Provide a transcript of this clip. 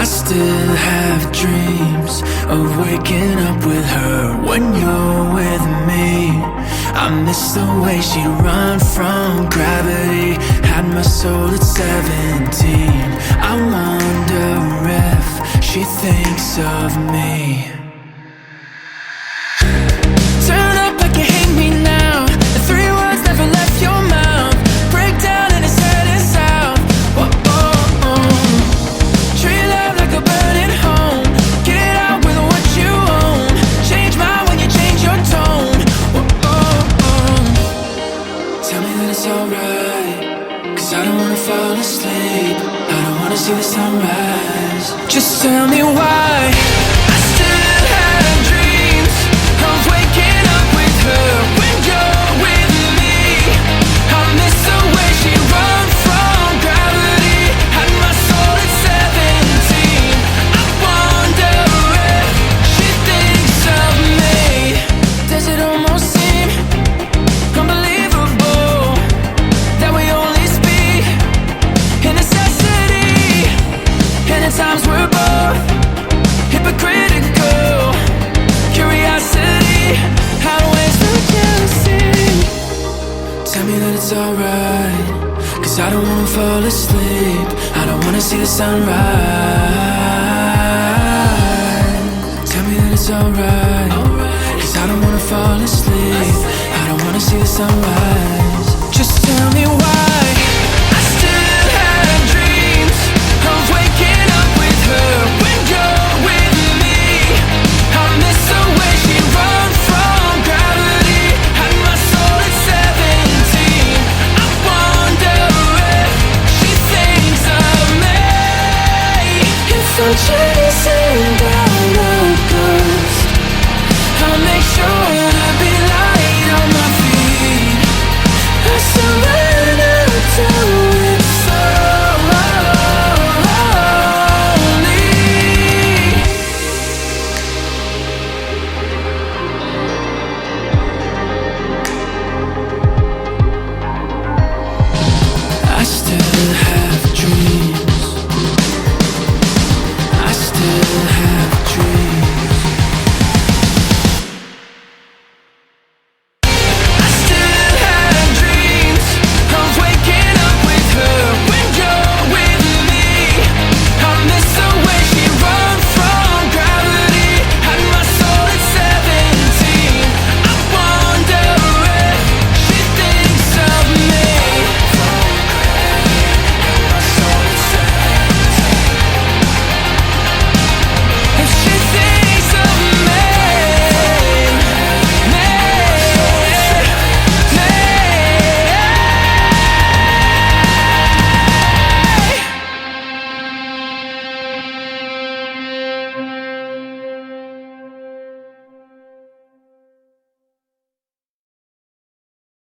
still have dreams of waking up with her when you're with me. I miss the way she'd run from gravity, had my soul at 17. I wonder if she thinks of me. Turn up like you hate me now. The 3 words never left your mouth. Break down and it's heading south. Whoa, oh, oh. Treat love like a burning home. Get out with what you own. Change mine when you change your tone. Whoa, oh, oh. Tell me that it's alright, 'cause I don't wanna fall asleep. I don't wanna see the sunrise. Just tell me why. I still have dreams of waking up with her when you're with me. I miss the way she run from gravity, had my soul at 17. I wonder if she thinks of me. Does it almost seem unbelievable that we only speak in necessity, and at times we're both hypocritical? Curiosity outweighs the jealousy. Tell me that it's alright, 'cause I don't wanna fall asleep. I don't wanna see the sunrise. Tell me that it's alright, 'cause I don't wanna fall asleep. I don't wanna see the sunrise. Just tell me why. I still have dreams of waking up with her when you're with me. I miss the way she run from gravity, had my soul at 17. I wonder if she thinks of me. It's such a